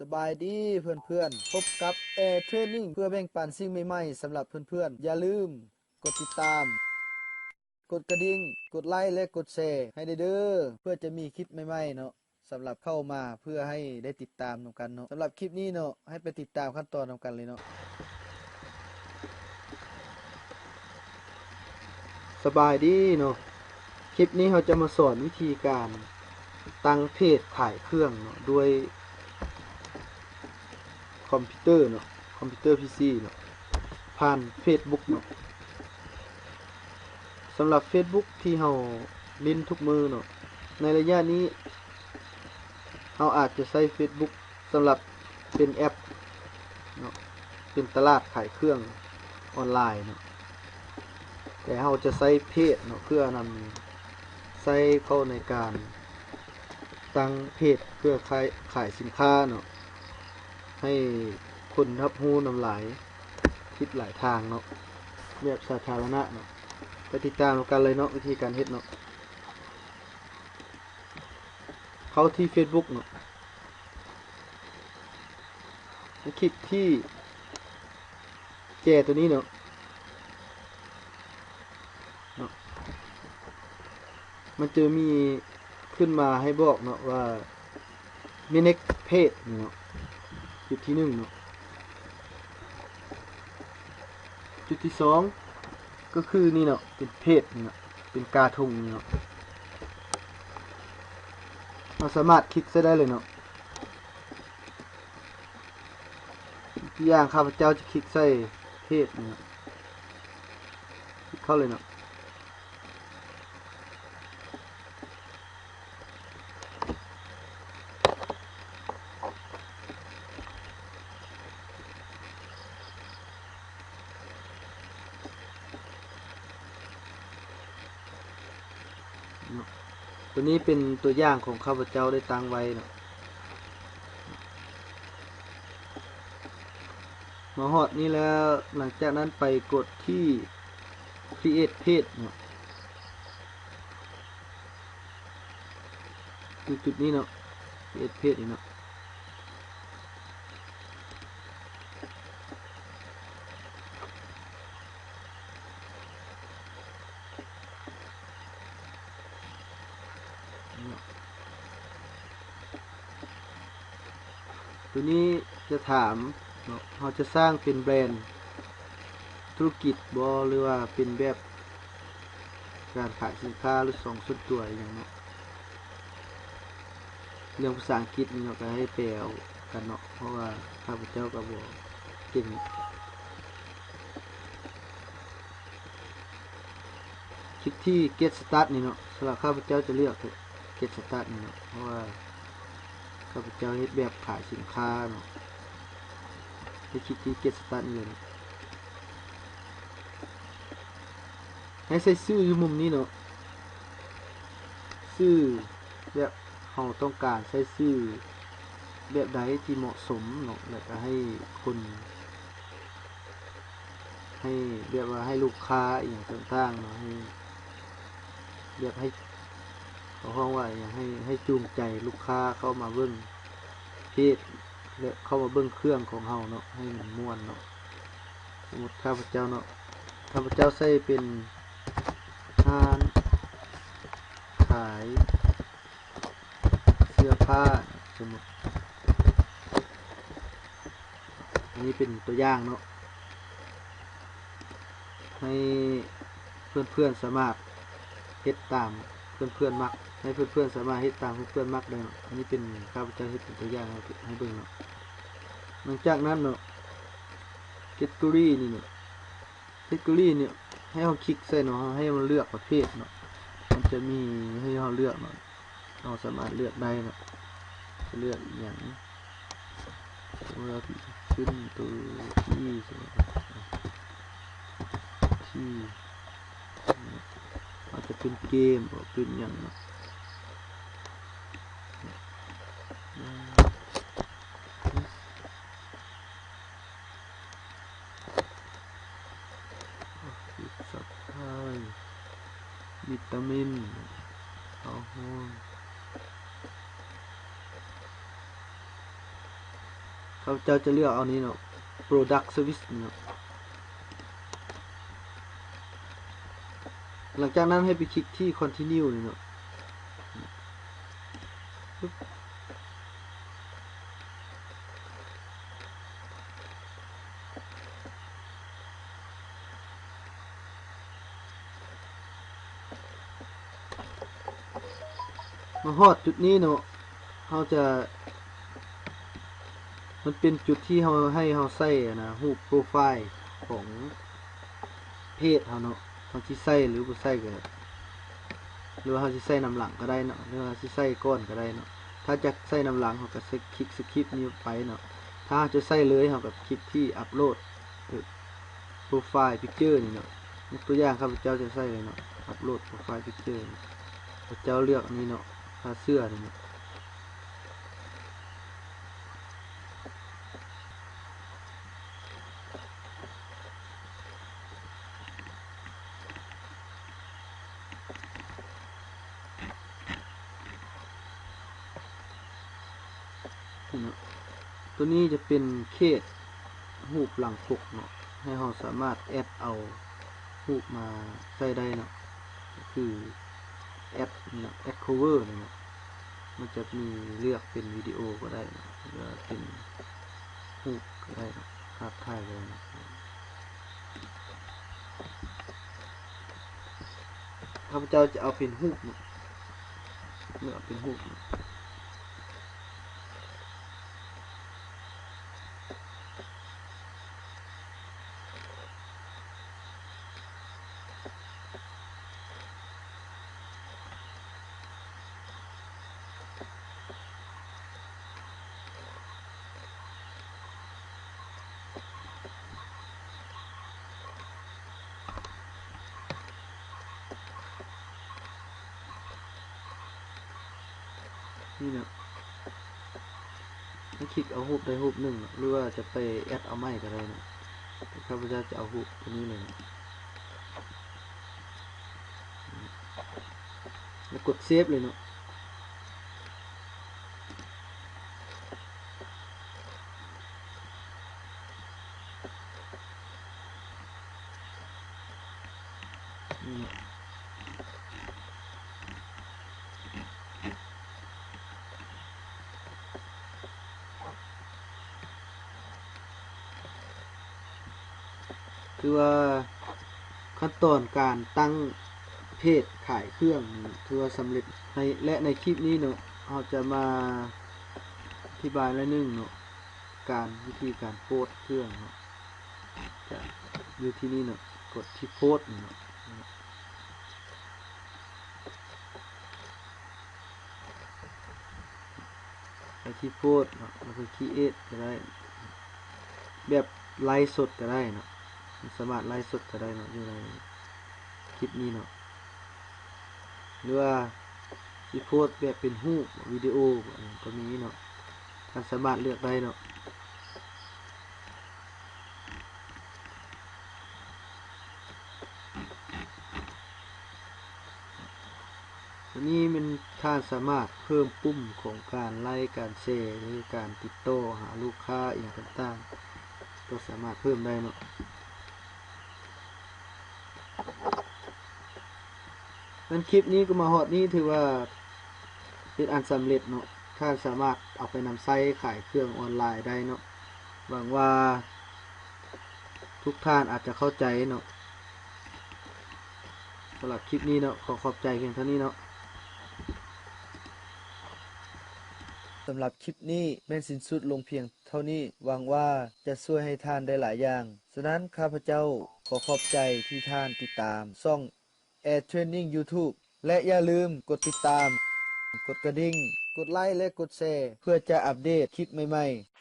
สบายดีเพื่อนๆพบกับ Air Training เพื่อแบ่งปันสิ่งใหม่ๆสำหรับเพื่อนๆอย่าลืมกดติดตามกดกระดิ่งกดไลค์และกดแชร์ให้เด้อเพื่อจะมีคลิปใหม่ๆเนาะสำหรับเข้ามาเพื่อให้ได้ติดตามนำกันเนาะสำหรับคลิปนี้เนาะให้ไปติดตามขั้นตอนนำกันเลยเนาะสบายดีเนาะคลิปนี้เราจะมาสอนวิธีการตั้งเพจขายเครื่องเนาะด้วยคอมพิวเตอร์เนาะคอมพิวเตอร์ PC เนาะผ่าน Facebook เนาะสำหรับ Facebook ที่เราเล่นทุกมือเนาะในระยะนี้เราอาจจะใช้ Facebook สำหรับเป็นแอปเนาะเป็นตลาดขายเครื่องออนไลน์เนาะแต่เราจะใช้เพจเนาะเพื่อนำใช้เข้าในการตั้งเพจเพื่อขายสินค้าเนาะให้คนรับรู้นำหลายคิดหลายทางเนาะแบบสาธารณะเนาะไปติดตามกันเลยเนาะวิธีการเฮ็ดเนาะเข้าที่ Facebook เนาะคลิกที่แจตัวนี้เนาะมันจะมีขึ้นมาให้บอกเนาะว่า Next Page เนาะจุดที่1เนาะจุดที่2ก็คือนี่เนาะเป็นเพจเนาะเป็นกาทงเนาะเราสามารถคลิกได้เลยเนาะอย่างข้าพเจ้าจะคลิกใส่เพจเนาะคลิกเข้าเลยเนาะตัวนี้เป็นตัวอย่างของข้าพเจ้าได้ตั้งไว้เนาะมาฮอดนี่แล้วหลังจากนั้นไปกดที่ Create Page เนาะจุดนี้เนาะ Create Page นี่เนาะตัวนี้จะถามเนาะเราจะสร้างเป็นแบรนด์ธุรกิจบ่หรือว่าเป็นแบบการขายสินค้าหรือส่งส่วนตัวอย่างเนาะเรื่องภาษาอังกฤษนี่เนาะก็ให้แปลเอากันเนาะเพราะว่าข้าพเจ้าก็บ่เก่งคลิกที่ Get Start นี่เนาะสำหรับข้าพเจ้าจะเลือก Get Start นี่เนาะเพราะว่าข้าพเจ้าเฮ็ดแบบขายสินค้าเนาะให้คลิกที่ Get Start นี่เลยให้ใส่ชื่ออยู่มุมนี้เนาะชื่อแบบเราต้องการใช้ชื่อแบบใดที่เหมาะสมเนาะแล้วก็ให้คนให้แบบว่าให้ลูกค้าอย่างต่างๆเนาะให้แบบให้เขาห้องว่าอย่างให้จูงใจลูกค้าเข้ามาเบิ่งเพจและเข้ามาเบิ่งเครื่องของเฮาเนาะให้มันม่วนเนาะสมมุติข้าพเจ้าเนาะข้าพเจ้าใช้เป็นร้านขายเสื้อผ้าสมมุติอันนี้เป็นตัวอย่างเนาะให้เพื่อนๆสามารถเฮ็ดตามเพื่อนๆมักให้เพื่อนๆสามารถเฮ็ดตามเพื่อนๆมักได้เนาะอันนี้เป็นข้าพเจ้าเฮ็ดเป็นตัวอย่างให้เบิ่งเนาะหลังจากนั้นเนาะ category นี่เนาะ category เนี่ยให้เราคลิกใส่เนาะให้มันเลือกประเภทเนาะมันจะมีให้เราเลือกเนาะเราสามารถเลือกได้เนาะจะเลือกอย่างเราขึ้นตัวที่อาจจะเป็นเกมหรือเป็นอย่างเนาะสับไทยวิตามินเอาห้อง ข้าพเจ้าจะเลือกเอานี้เนาะ Product Service เนาะหลังจากนั้นให้ไปคลิกที่ Continue เนาะมาฮอดจุดนี้เนาะเราจะมันเป็นจุดที่เราให้เราใส่นะรูปโปรไฟล์ของเพจเราเนาะเราสิใส่หรือบ่ใส่ก็หรือว่าเราสิใส่นำหลังก็ได้เนาะหรือว่าสิใส่ก่อนก็ได้เนาะถ้าจะใส่นำหลังเราก็คลิกสคริปต์นี้ไปเนาะถ้าจะใส่เลยเราก็คลิกที่อัปโหลดโปรไฟล์พิกเจอร์นี่เนาะตัวอย่างข้าพเจ้าจะใส่เลยเนาะอัปโหลดโปรไฟล์พิกเจอร์ข้าพเจ้าเลือกอันนี้เนาะผ้าเสื้อนี่เนาะตัวนี้จะเป็นเคสรูปหลังปกเนาะให้เราสามารถแอดเอารูปมาใส่ได้เนาะคือแอดนี่เนาะแอด cover นี่เนาะมันจะมีเลือกเป็นวิดีโอก็ได้นะหรือเป็นรูปก็ได้นะภาพถ่ายเลยนะข้าพเจ้าจะเอาเป็นรูปเนาะเลือกเป็นรูปเนาะนี่เนาะให้คลิกเอารูปใดรูปหนึ่งหรือว่าจะไปแอดเอาไม้ก็ได้นะข้าพเจ้าจะเอารูปตัวนี้เลยนะแล้วกดเซฟเลยเนาะนี่คือว่าขั้นตอนการตั้งเพจขายเครื่องถือว่าสำเร็จในคลิปนี้เนาะเราจะมาอธิบายและนึงเนาะวิธีการโพสเครื่องเนาะจะอยู่ที่นี่เนาะกดที่โพสเนาะไปที่โพสเนาะแล้วก็ครีเอทก็ได้แบบไลฟ์สดก็ได้เนาะสามารถไลฟ์สดก็ได้เนาะอยู่ในคลิปนี้เนาะหรือว่าที่โพสแบบเป็นรูปวิดีโอก็มีเนาะท่านสามารถเลือกได้เนาะอันนี้มันท่านสามารถเพิ่มปุ่มของการไลค์การแชร์หรือการติดต่อหาลูกค้าอย่างต่างๆก็สามารถเพิ่มได้เนาะนั้นคลิปนี้ก็มาฮอดนี้ถือว่าเป็นอันสำเร็จเนาะท่านสามารถเอาไปนำไซต์ขายเครื่องออนไลน์ได้เนาะหวังว่าทุกท่านอาจจะเข้าใจเนาะสำหรับคลิปนี้เนาะขอบใจเพียงเท่านี้เนาะสำหรับคลิปนี้แม่นสิ้นสุดลงเพียงเท่านี้หวังว่าจะช่วยให้ท่านได้หลายอย่างฉะนั้นข้าพเจ้าขอบใจที่ท่านติดตามช่อง Air Training YouTube และอย่าลืมกดติดตามกดกระดิ่งกดไลค์และกดแชร์เพื่อจะอัปเดตคลิปใหม่ๆ